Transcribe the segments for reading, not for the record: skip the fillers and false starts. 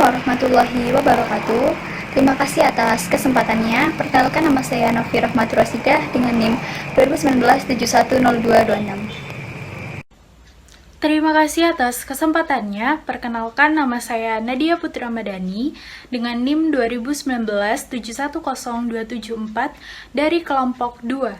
warahmatullahi wabarakatuh. Terima kasih atas kesempatannya. Perkenalkan, nama saya Novi Rahmatur Rasidah dengan NIM 2019710226. Terima kasih atas kesempatannya. Perkenalkan, nama saya Nadia Putri Ramadhani dengan NIM 2019710274 dari kelompok 2.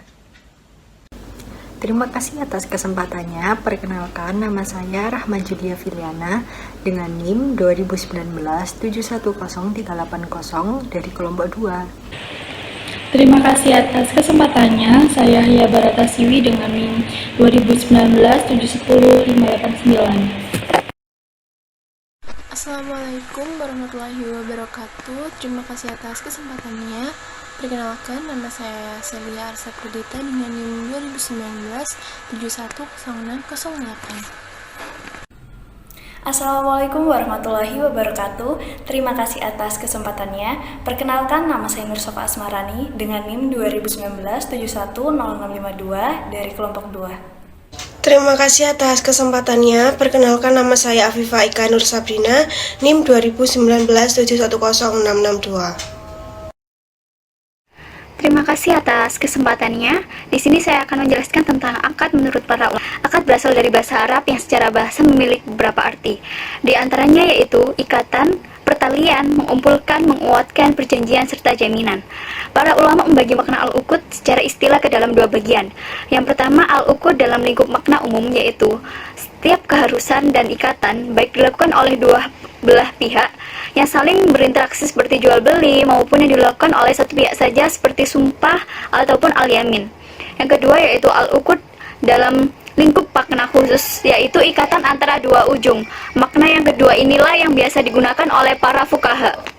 Terima kasih atas kesempatannya. Perkenalkan, nama saya Rahma Julia Filiana dengan NIM 2019710380 dari kelompok 2. Terima kasih atas kesempatannya. Saya Hia Barata Siwi dengan NIM 2019710589. Assalamualaikum warahmatullahi wabarakatuh. Terima kasih atas kesempatannya. Perkenalkan, nama saya Celia Arsapradita dengan NIM 2019710608. Assalamualaikum warahmatullahi wabarakatuh. Terima kasih atas kesempatannya. Perkenalkan, nama saya Nursofa Asmarani dengan NIM 2019710652 dari kelompok 2. Terima kasih atas kesempatannya. Perkenalkan, nama saya Afifah Ika Nur Sabrina, NIM 2019710662. Terima kasih atas kesempatannya. Di sini saya akan menjelaskan tentang akad menurut para ulama. Akad berasal dari bahasa Arab yang secara bahasa memiliki beberapa arti. Di antaranya yaitu ikatan, pertalian, mengumpulkan, menguatkan, perjanjian, serta jaminan. Para ulama membagi makna al-uqud secara istilah ke dalam dua bagian. Yang pertama, al-uqud dalam lingkup makna umum, yaitu setiap keharusan dan ikatan baik dilakukan oleh dua belah pihak yang saling berinteraksi seperti jual beli, maupun yang dilakukan oleh satu pihak saja seperti sumpah ataupun al-yamin. Yang kedua yaitu al-uqud dalam lingkup makna khusus, yaitu ikatan antara dua ujung. Makna yang kedua inilah yang biasa digunakan oleh para fuqaha.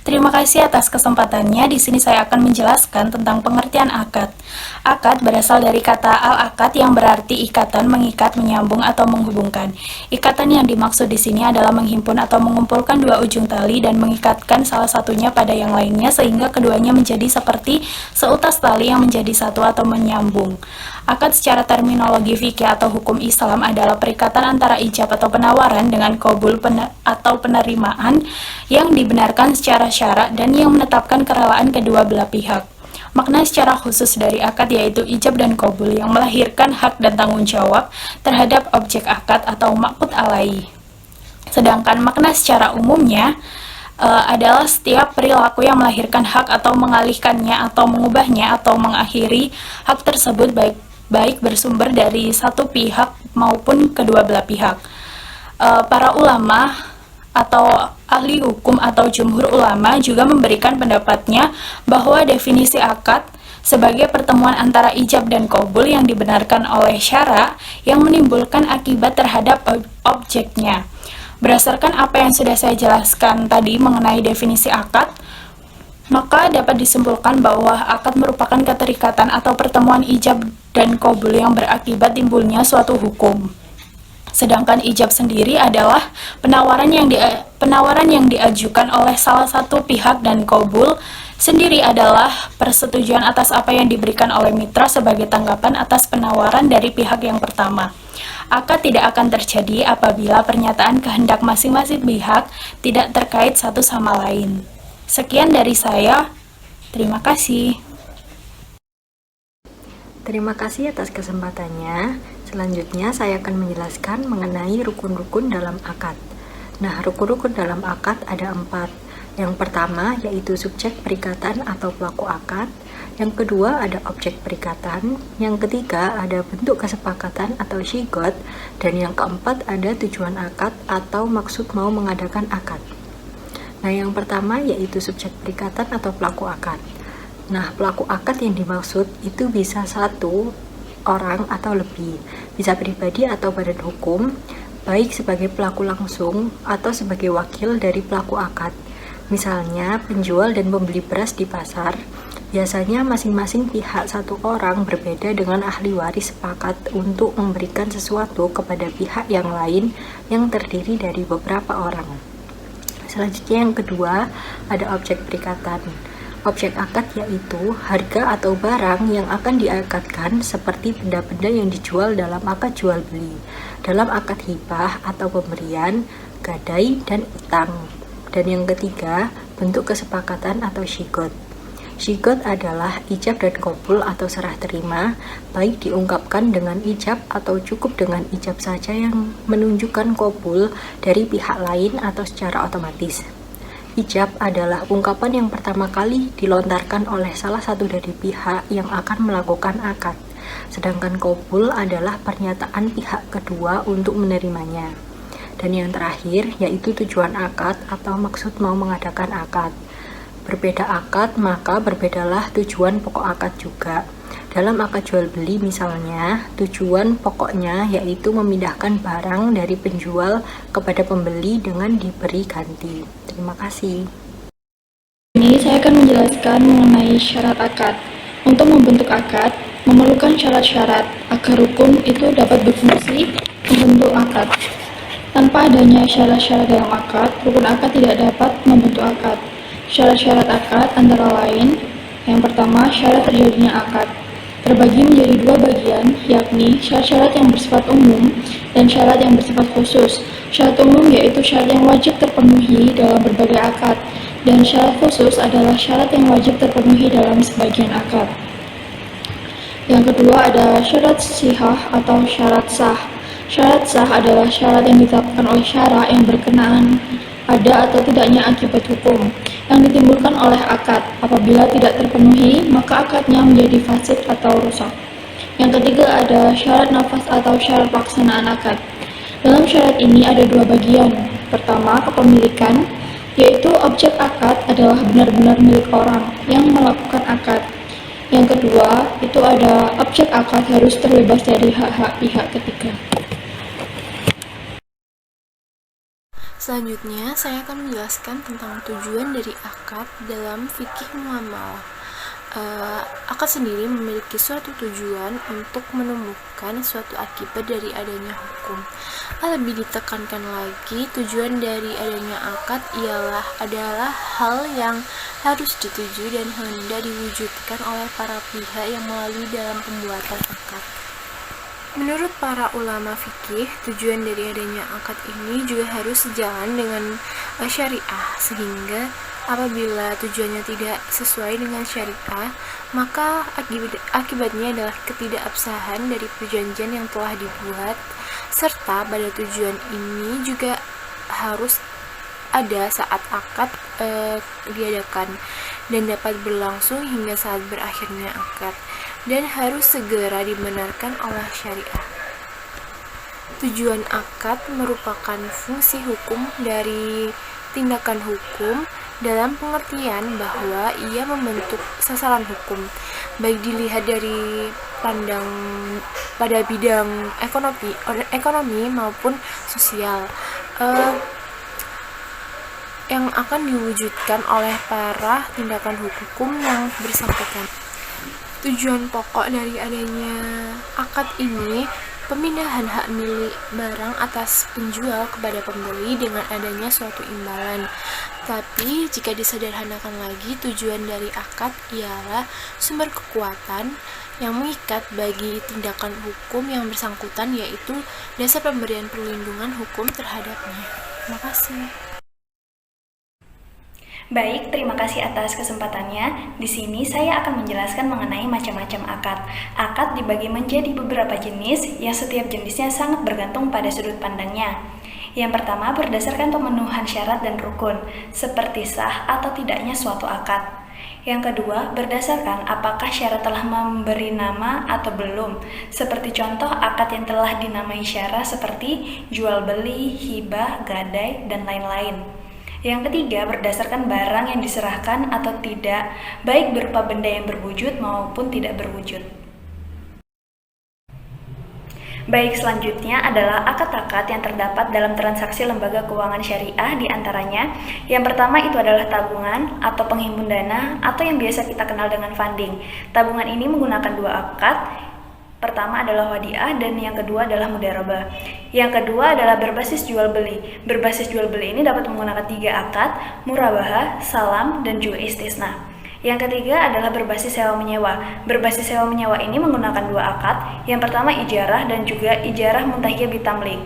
Terima kasih atas kesempatannya. Di sini saya akan menjelaskan tentang pengertian akad. Akad berasal dari kata al-akad yang berarti ikatan, mengikat, menyambung, atau menghubungkan. Ikatan yang dimaksud di sini adalah menghimpun atau mengumpulkan dua ujung tali dan mengikatkan salah satunya pada yang lainnya sehingga keduanya menjadi seperti seutas tali yang menjadi satu atau menyambung. Akad secara terminologi fikih atau hukum Islam adalah perikatan antara ijab atau penawaran dengan qabul atau penerimaan yang dibenarkan secara syarak dan yang menetapkan kerelaan kedua belah pihak. Makna secara khusus dari akad yaitu ijab dan qabul yang melahirkan hak dan tanggung jawab terhadap objek akad atau maqud alaih. Sedangkan makna secara umumnya adalah setiap perilaku yang melahirkan hak atau mengalihkannya atau mengubahnya atau mengakhiri hak tersebut baik bersumber dari satu pihak maupun kedua belah pihak. Para ulama atau ahli hukum atau jumhur ulama juga memberikan pendapatnya bahwa definisi akad sebagai pertemuan antara ijab dan qabul yang dibenarkan oleh syara yang menimbulkan akibat terhadap objeknya. Berdasarkan apa yang sudah saya jelaskan tadi mengenai definisi akad, maka dapat disimpulkan bahwa akad merupakan keterikatan atau pertemuan ijab dan qabul yang berakibat timbulnya suatu hukum. Sedangkan ijab sendiri adalah penawaran yang diajukan oleh salah satu pihak dan qabul sendiri adalah persetujuan atas apa yang diberikan oleh mitra sebagai tanggapan atas penawaran dari pihak yang pertama. Akad tidak akan terjadi apabila pernyataan kehendak masing-masing pihak tidak terkait satu sama lain. Sekian dari saya. Terima kasih. Terima kasih atas kesempatannya. Selanjutnya saya akan menjelaskan mengenai rukun-rukun dalam akad. Nah, rukun-rukun dalam akad ada 4. Yang pertama yaitu subjek perikatan atau pelaku akad. Yang kedua ada objek perikatan. Yang ketiga ada bentuk kesepakatan atau syigot. Dan yang keempat ada tujuan akad atau maksud mau mengadakan akad. Nah, yang pertama yaitu subjek perikatan atau pelaku akad. Nah, pelaku akad yang dimaksud itu bisa satu orang atau lebih, bisa pribadi atau badan hukum, baik sebagai pelaku langsung atau sebagai wakil dari pelaku akad. Misalnya, penjual dan pembeli beras di pasar, biasanya masing-masing pihak satu orang berbeda dengan ahli waris sepakat untuk memberikan sesuatu kepada pihak yang lain yang terdiri dari beberapa orang. Selanjutnya yang kedua, ada objek perikatan. Objek akad yaitu harga atau barang yang akan diakadkan seperti benda-benda yang dijual dalam akad jual beli. Dalam akad hibah atau pemberian, gadai, dan utang. Dan yang ketiga, bentuk kesepakatan atau syigot. Syigot adalah ijab dan qabul atau serah terima, baik diungkapkan dengan ijab atau cukup dengan ijab saja yang menunjukkan qabul dari pihak lain atau secara otomatis. Ijab adalah ungkapan yang pertama kali dilontarkan oleh salah satu dari pihak yang akan melakukan akad, sedangkan qabul adalah pernyataan pihak kedua untuk menerimanya. Dan yang terakhir yaitu tujuan akad atau maksud mau mengadakan akad. Berbeda akad, maka berbedalah tujuan pokok akad juga. Dalam akad jual beli misalnya, tujuan pokoknya yaitu memindahkan barang dari penjual kepada pembeli dengan diberi ganti. Terima kasih. Ini saya akan menjelaskan mengenai syarat akad. Untuk membentuk akad, memerlukan syarat-syarat agar rukun itu dapat berfungsi membentuk akad. Tanpa adanya syarat-syarat dalam akad, rukun akad tidak dapat membentuk akad. Syarat-syarat akad antara lain, yang pertama, syarat terjadinya akad. Terbagi menjadi dua bagian, yakni syarat-syarat yang bersifat umum dan syarat yang bersifat khusus. Syarat umum yaitu syarat yang wajib terpenuhi dalam berbagai akad, dan syarat khusus adalah syarat yang wajib terpenuhi dalam sebagian akad. Yang kedua ada syarat sihah atau syarat sah. Syarat sah adalah syarat yang ditetapkan oleh syara yang berkenaan ada atau tidaknya akibat hukum yang ditimbulkan oleh akad. Apabila tidak terpenuhi, maka akadnya menjadi fasid atau rusak. Yang ketiga ada syarat nafas atau syarat pelaksanaan akad. Dalam syarat ini ada dua bagian. Pertama, kepemilikan, yaitu objek akad adalah benar-benar milik orang yang melakukan akad. Yang kedua, itu ada objek akad harus terbebas dari hak-hak pihak ketiga. Selanjutnya, saya akan menjelaskan tentang tujuan dari akad dalam fikih muamalah. Akad sendiri memiliki suatu tujuan untuk menemukan suatu akibat dari adanya hukum. Lebih ditekankan lagi, tujuan dari adanya akad adalah hal yang harus dituju dan hendak diwujudkan oleh para pihak yang melalui dalam pembuatan akad. Menurut para ulama fikih, tujuan dari adanya akad ini juga harus sejalan dengan syariah, sehingga apabila tujuannya tidak sesuai dengan syariah, maka akibatnya adalah ketidakabsahan dari perjanjian yang telah dibuat, serta pada tujuan ini juga harus ada saat akad diadakan dan dapat berlangsung hingga saat berakhirnya akad, dan harus segera dibenarkan oleh syariah. Tujuan akad merupakan fungsi hukum dari tindakan hukum dalam pengertian bahwa ia membentuk sasaran hukum, baik dilihat dari pada bidang ekonomi maupun sosial, yang akan diwujudkan oleh para tindakan hukum yang bersangkutan. Tujuan pokok dari adanya akad ini pemindahan hak milik barang atas penjual kepada pembeli dengan adanya suatu imbalan. Tapi jika disederhanakan lagi, tujuan dari akad ialah sumber kekuatan yang mengikat bagi tindakan hukum yang bersangkutan, yaitu dasar pemberian perlindungan hukum terhadapnya. Terima kasih. Baik, terima kasih atas kesempatannya. Di sini saya akan menjelaskan mengenai macam-macam akad. Akad dibagi menjadi beberapa jenis yang setiap jenisnya sangat bergantung pada sudut pandangnya. Yang pertama, berdasarkan pemenuhan syarat dan rukun, seperti sah atau tidaknya suatu akad. Yang kedua, berdasarkan apakah syarat telah memberi nama atau belum, seperti contoh akad yang telah dinamai syarat seperti jual beli, hibah, gadai, dan lain-lain. Yang ketiga, berdasarkan barang yang diserahkan atau tidak, baik berupa benda yang berwujud maupun tidak berwujud. Baik, selanjutnya adalah akad-akad yang terdapat dalam transaksi lembaga keuangan syariah, di antaranya yang pertama itu adalah tabungan atau penghimpun dana atau yang biasa kita kenal dengan funding. Tabungan ini menggunakan dua akad. Pertama adalah wadiah dan yang kedua adalah mudharabah. Yang kedua adalah berbasis jual beli. Berbasis jual beli ini dapat menggunakan tiga akad, murabahah, salam, dan juga istisna. Yang ketiga adalah berbasis sewa menyewa. Berbasis sewa menyewa ini menggunakan dua akad. Yang pertama ijarah dan juga ijarah muntahiyah bitamlik.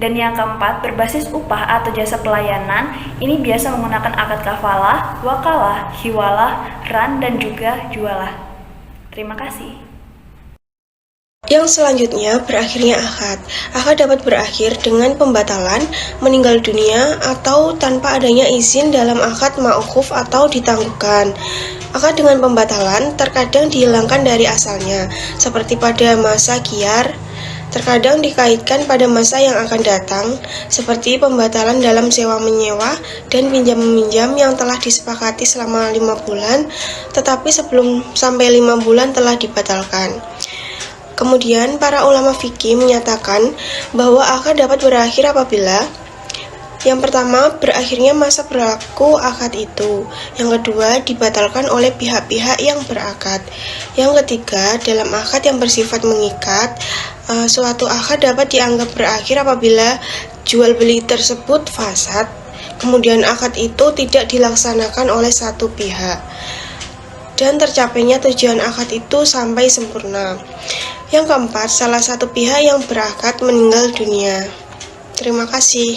Dan yang keempat, berbasis upah atau jasa pelayanan. Ini biasa menggunakan akad kafalah, wakalah, hiwalah, ran, dan juga jualah. Terima kasih. Yang selanjutnya, berakhirnya akad. Akad dapat berakhir dengan pembatalan, meninggal dunia, atau tanpa adanya izin dalam akad ma'ukhuf atau ditangguhkan. Akad dengan pembatalan terkadang dihilangkan dari asalnya, seperti pada masa khiyar. Terkadang dikaitkan pada masa yang akan datang, seperti pembatalan dalam sewa-menyewa dan pinjam-meminjam yang telah disepakati selama 5 bulan, tetapi sebelum sampai 5 bulan telah dibatalkan. Kemudian, para ulama fikih menyatakan bahwa akad dapat berakhir apabila yang pertama, berakhirnya masa berlaku akad itu. Yang kedua, dibatalkan oleh pihak-pihak yang berakad. Yang ketiga, dalam akad yang bersifat mengikat, suatu akad dapat dianggap berakhir apabila jual beli tersebut fasad, kemudian akad itu tidak dilaksanakan oleh satu pihak, dan tercapainya tujuan akad itu sampai sempurna. Yang keempat, salah satu pihak yang berakad meninggal dunia. Terima kasih.